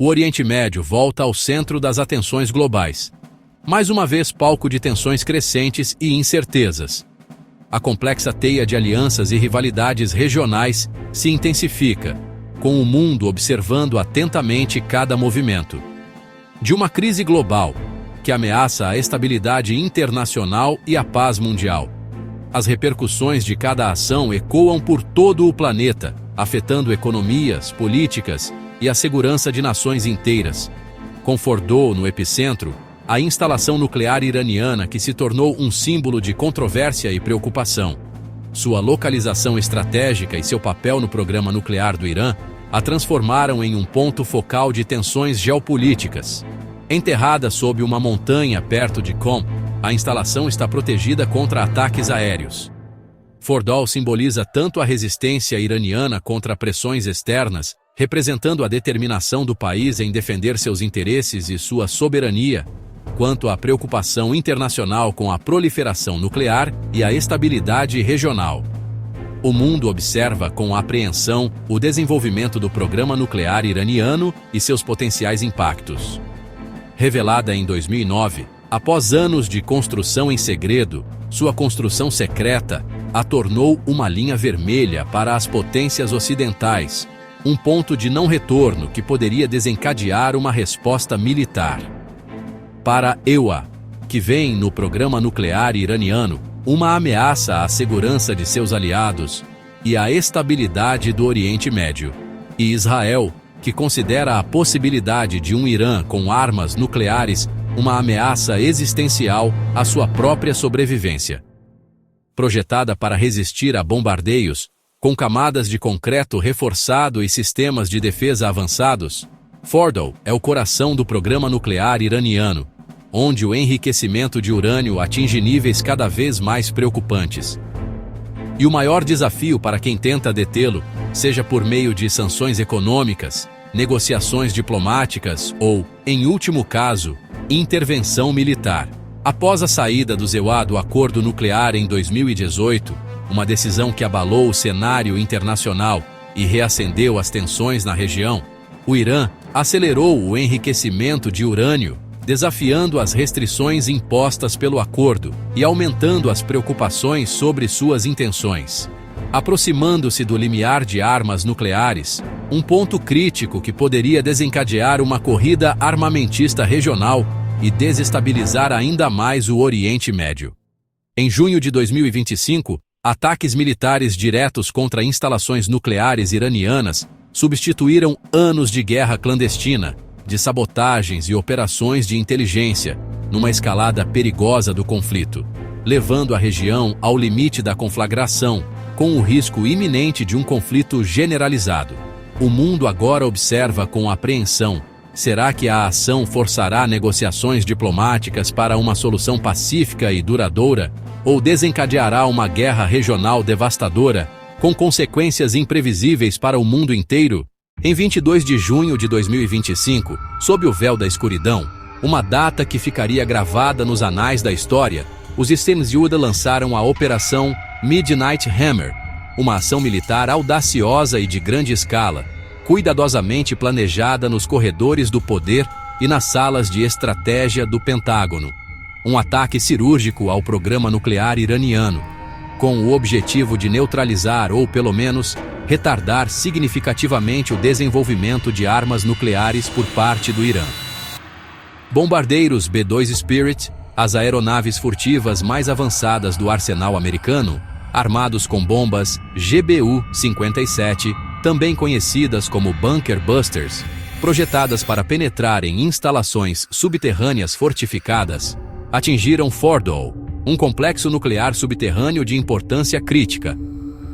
o Oriente Médio volta ao centro das atenções globais. Mais uma vez palco de tensões crescentes e incertezas. A complexa teia de alianças e rivalidades regionais se intensifica, com o mundo observando atentamente cada movimento. De uma crise global, que ameaça a estabilidade internacional e a paz mundial. As repercussões de cada ação ecoam por todo o planeta, afetando economias, políticas e a segurança de nações inteiras. Com Fordow no epicentro, a instalação nuclear iraniana que se tornou um símbolo de controvérsia e preocupação. Sua localização estratégica e seu papel no programa nuclear do Irã a transformaram em um ponto focal de tensões geopolíticas. Enterrada sob uma montanha perto de Qom, a instalação está protegida contra ataques aéreos. Fordow simboliza tanto a resistência iraniana contra pressões externas, representando a determinação do país em defender seus interesses e sua soberania, quanto a preocupação internacional com a proliferação nuclear e a estabilidade regional. O mundo observa com apreensão o desenvolvimento do programa nuclear iraniano e seus potenciais impactos. Revelada em 2009, após anos de construção em segredo, sua construção secreta a tornou uma linha vermelha para as potências ocidentais, um ponto de não retorno que poderia desencadear uma resposta militar. Para EUA, que vem no programa nuclear iraniano, uma ameaça à segurança de seus aliados e à estabilidade do Oriente Médio. E Israel, que considera a possibilidade de um Irã com armas nucleares uma ameaça existencial à sua própria sobrevivência. Projetada para resistir a bombardeios, com camadas de concreto reforçado e sistemas de defesa avançados, Fordow é o coração do programa nuclear iraniano, onde o enriquecimento de urânio atinge níveis cada vez mais preocupantes. E o maior desafio para quem tenta detê-lo, seja por meio de sanções econômicas, negociações diplomáticas ou, em último caso, intervenção militar. Após a saída do EUA do acordo nuclear em 2018, uma decisão que abalou o cenário internacional e reacendeu as tensões na região, o Irã acelerou o enriquecimento de urânio, desafiando as restrições impostas pelo acordo e aumentando as preocupações sobre suas intenções. Aproximando-se do limiar de armas nucleares, um ponto crítico que poderia desencadear uma corrida armamentista regional e desestabilizar ainda mais o Oriente Médio. Em junho de 2025, ataques militares diretos contra instalações nucleares iranianas substituíram anos de guerra clandestina, de sabotagens e operações de inteligência, numa escalada perigosa do conflito, levando a região ao limite da conflagração, com o risco iminente de um conflito generalizado. O mundo agora observa com apreensão: será que a ação forçará negociações diplomáticas para uma solução pacífica e duradoura, ou desencadeará uma guerra regional devastadora, com consequências imprevisíveis para o mundo inteiro? Em 22 de junho de 2025, sob o véu da escuridão, uma data que ficaria gravada nos anais da história, os Estados Unidos lançaram a Operação Midnight Hammer, uma ação militar audaciosa e de grande escala, cuidadosamente planejada nos corredores do poder e nas salas de estratégia do Pentágono. Um ataque cirúrgico ao programa nuclear iraniano, com o objetivo de neutralizar ou, pelo menos, retardar significativamente o desenvolvimento de armas nucleares por parte do Irã. Bombardeiros B-2 Spirit, as aeronaves furtivas mais avançadas do arsenal americano, armados com bombas GBU-57, também conhecidas como Bunker Busters, projetadas para penetrar em instalações subterrâneas fortificadas, atingiram Fordow, um complexo nuclear subterrâneo de importância crítica,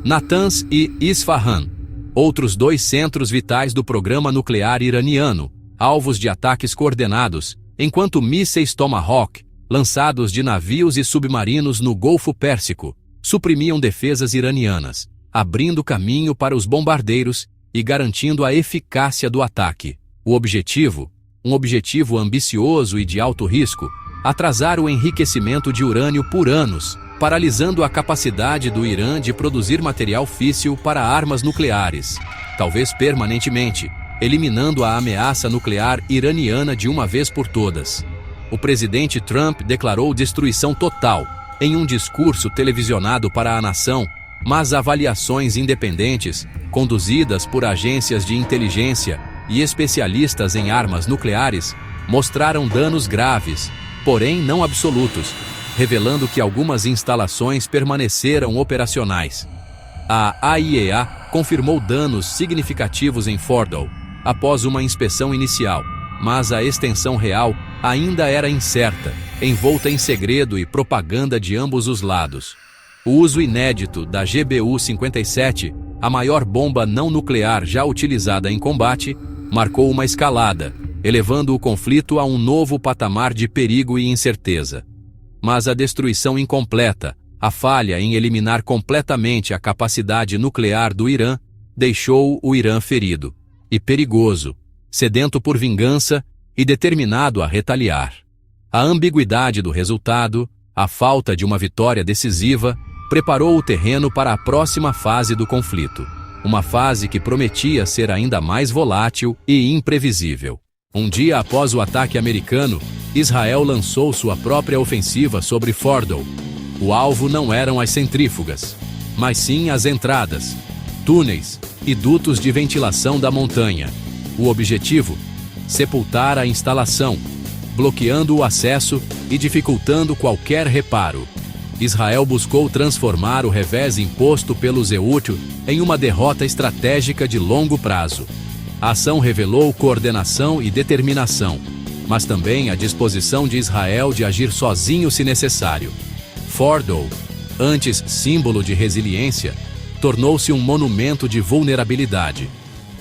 Natanz e Isfahan, outros dois centros vitais do programa nuclear iraniano, alvos de ataques coordenados, enquanto mísseis Tomahawk, lançados de navios e submarinos no Golfo Pérsico, suprimiam defesas iranianas, abrindo caminho para os bombardeiros e garantindo a eficácia do ataque. O objetivo, um objetivo ambicioso e de alto risco, atrasar o enriquecimento de urânio por anos, paralisando a capacidade do Irã de produzir material físsil para armas nucleares, talvez permanentemente, eliminando a ameaça nuclear iraniana de uma vez por todas. O presidente Trump declarou destruição total em um discurso televisionado para a nação, mas avaliações independentes, conduzidas por agências de inteligência e especialistas em armas nucleares, mostraram danos graves, porém não absolutos, revelando que algumas instalações permaneceram operacionais. A AIEA confirmou danos significativos em Fordow após uma inspeção inicial, mas a extensão real ainda era incerta, envolta em segredo e propaganda de ambos os lados. O uso inédito da GBU-57, a maior bomba não nuclear já utilizada em combate, marcou uma escalada, elevando o conflito a um novo patamar de perigo e incerteza. Mas a destruição incompleta, a falha em eliminar completamente a capacidade nuclear do Irã, deixou o Irã ferido e perigoso, sedento por vingança e determinado a retaliar. A ambiguidade do resultado, a falta de uma vitória decisiva, preparou o terreno para a próxima fase do conflito, uma fase que prometia ser ainda mais volátil e imprevisível. Um dia após o ataque americano, Israel lançou sua própria ofensiva sobre Fordow. O alvo não eram as centrífugas, mas sim as entradas, túneis e dutos de ventilação da montanha. O objetivo? Sepultar a instalação, bloqueando o acesso e dificultando qualquer reparo. Israel buscou transformar o revés imposto pelo Zewut em uma derrota estratégica de longo prazo. A ação revelou coordenação e determinação, mas também a disposição de Israel de agir sozinho se necessário. Fordow, antes símbolo de resiliência, tornou-se um monumento de vulnerabilidade.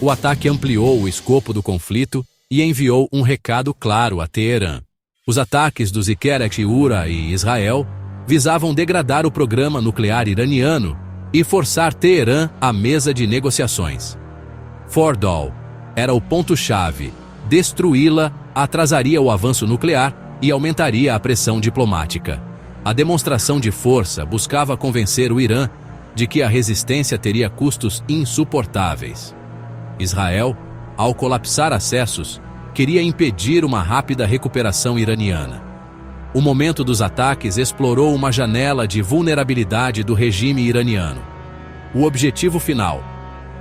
O ataque ampliou o escopo do conflito e enviou um recado claro a Teherã. Os ataques dos Iqerek Ura e Israel visavam degradar o programa nuclear iraniano e forçar Teherã à mesa de negociações. Fordow era o ponto-chave. Destruí-la atrasaria o avanço nuclear e aumentaria a pressão diplomática. A demonstração de força buscava convencer o Irã de que a resistência teria custos insuportáveis. Israel, ao colapsar acessos, queria impedir uma rápida recuperação iraniana. O momento dos ataques explorou uma janela de vulnerabilidade do regime iraniano. O objetivo final: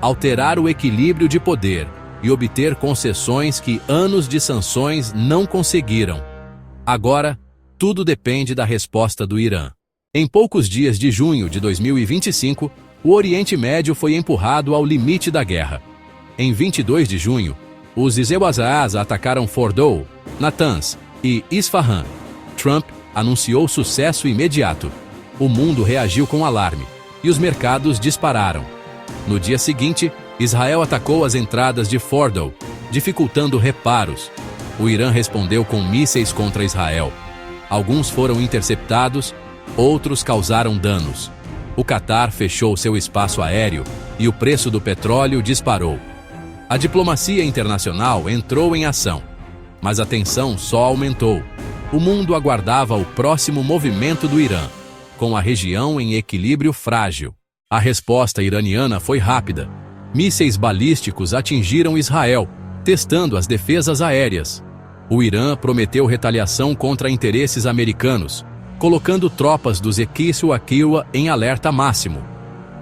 alterar o equilíbrio de poder e obter concessões que anos de sanções não conseguiram. Agora, tudo depende da resposta do Irã. Em poucos dias de junho de 2025, o Oriente Médio foi empurrado ao limite da guerra. Em 22 de junho, os Izewazaz atacaram Fordow, Natanz e Isfahan. Trump anunciou sucesso imediato. O mundo reagiu com alarme e os mercados dispararam. No dia seguinte, Israel atacou as entradas de Fordow, dificultando reparos. O Irã respondeu com mísseis contra Israel. Alguns foram interceptados, outros causaram danos. O Catar fechou seu espaço aéreo e o preço do petróleo disparou. A diplomacia internacional entrou em ação, mas a tensão só aumentou. O mundo aguardava o próximo movimento do Irã, com a região em equilíbrio frágil. A resposta iraniana foi rápida. Mísseis balísticos atingiram Israel, testando as defesas aéreas. O Irã prometeu retaliação contra interesses americanos, colocando tropas dos Eqissu-Aqiwa em alerta máximo.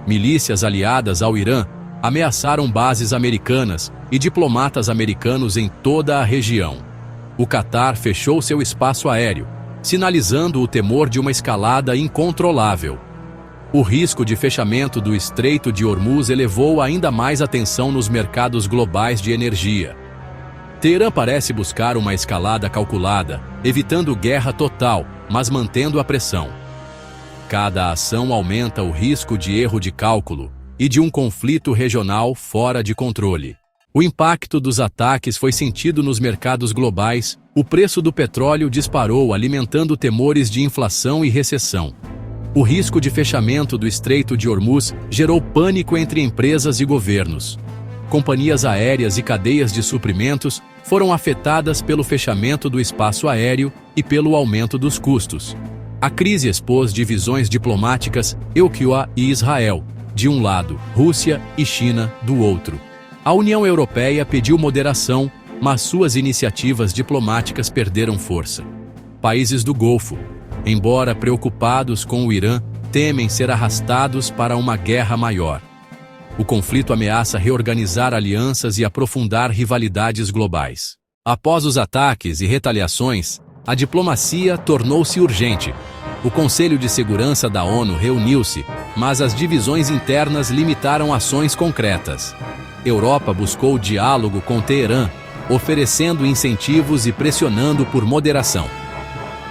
Milícias aliadas ao Irã ameaçaram bases americanas e diplomatas americanos em toda a região. O Catar fechou seu espaço aéreo, sinalizando o temor de uma escalada incontrolável. O risco de fechamento do Estreito de Hormuz elevou ainda mais a tensão nos mercados globais de energia. Teherã parece buscar uma escalada calculada, evitando guerra total, mas mantendo a pressão. Cada ação aumenta o risco de erro de cálculo e de um conflito regional fora de controle. O impacto dos ataques foi sentido nos mercados globais. O preço do petróleo disparou, alimentando temores de inflação e recessão. O risco de fechamento do Estreito de Hormuz gerou pânico entre empresas e governos. Companhias aéreas e cadeias de suprimentos foram afetadas pelo fechamento do espaço aéreo e pelo aumento dos custos. A crise expôs divisões diplomáticas, Equia e Israel, de um lado, Rússia e China, do outro. A União Europeia pediu moderação, mas suas iniciativas diplomáticas perderam força. Países do Golfo, embora preocupados com o Irã, temem ser arrastados para uma guerra maior. O conflito ameaça reorganizar alianças e aprofundar rivalidades globais. Após os ataques e retaliações, a diplomacia tornou-se urgente. O Conselho de Segurança da ONU reuniu-se, mas as divisões internas limitaram ações concretas. Europa buscou diálogo com Teherã, oferecendo incentivos e pressionando por moderação.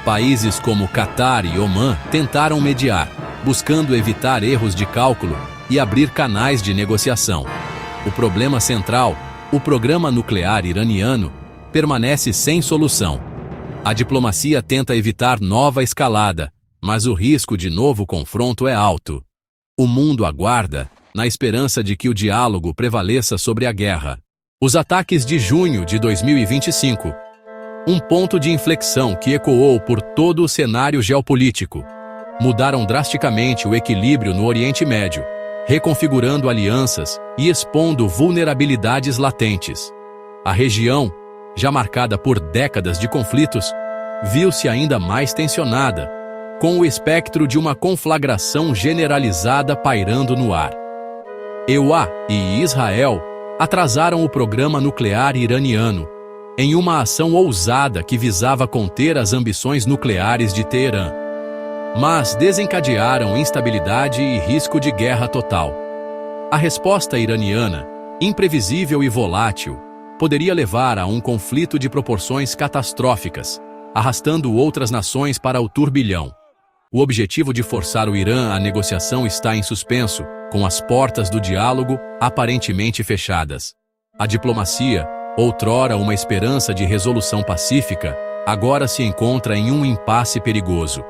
Países como Catar e Omã tentaram mediar, buscando evitar erros de cálculo e abrir canais de negociação. O problema central, o programa nuclear iraniano, permanece sem solução. A diplomacia tenta evitar nova escalada, mas o risco de novo confronto é alto. O mundo aguarda, na esperança de que o diálogo prevaleça sobre a guerra. Os ataques de junho de 2025. Um ponto de inflexão que ecoou por todo o cenário geopolítico. Mudaram drasticamente o equilíbrio no Oriente Médio, reconfigurando alianças e expondo vulnerabilidades latentes. A região, já marcada por décadas de conflitos, viu-se ainda mais tensionada, com o espectro de uma conflagração generalizada pairando no ar. EUA e Israel atrasaram o programa nuclear iraniano, em uma ação ousada que visava conter as ambições nucleares de Teherã. Mas desencadearam instabilidade e risco de guerra total. A resposta iraniana, imprevisível e volátil, poderia levar a um conflito de proporções catastróficas, arrastando outras nações para o turbilhão. O objetivo de forçar o Irã à negociação está em suspenso, com as portas do diálogo aparentemente fechadas. A diplomacia, outrora uma esperança de resolução pacífica, agora se encontra em um impasse perigoso.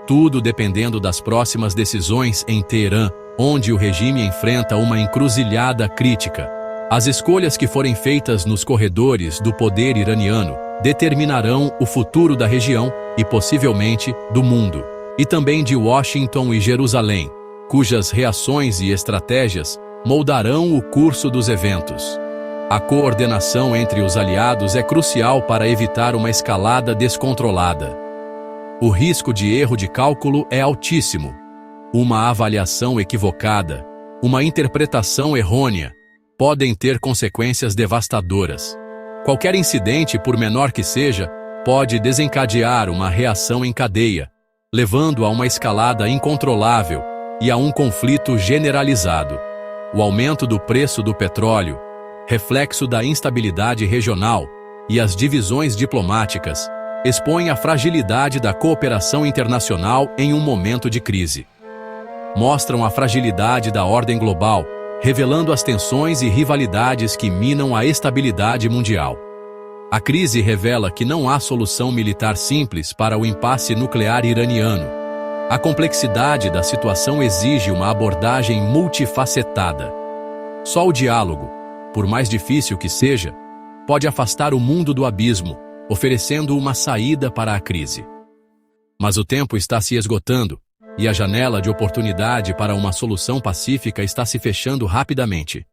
Tudo dependendo das próximas decisões em Teherã, onde o regime enfrenta uma encruzilhada crítica. As escolhas que forem feitas nos corredores do poder iraniano determinarão o futuro da região e, possivelmente, do mundo, e também de Washington e Jerusalém, cujas reações e estratégias moldarão o curso dos eventos. A coordenação entre os aliados é crucial para evitar uma escalada descontrolada. O risco de erro de cálculo é altíssimo. Uma avaliação equivocada, uma interpretação errônea, podem ter consequências devastadoras. Qualquer incidente, por menor que seja, pode desencadear uma reação em cadeia, levando a uma escalada incontrolável e a um conflito generalizado. O aumento do preço do petróleo, reflexo da instabilidade regional, e as divisões diplomáticas, expõem a fragilidade da cooperação internacional em um momento de crise. Mostram a fragilidade da ordem global, revelando as tensões e rivalidades que minam a estabilidade mundial. A crise revela que não há solução militar simples para o impasse nuclear iraniano. A complexidade da situação exige uma abordagem multifacetada. Só o diálogo, por mais difícil que seja, pode afastar o mundo do abismo, oferecendo uma saída para a crise. Mas o tempo está se esgotando, e a janela de oportunidade para uma solução pacífica está se fechando rapidamente.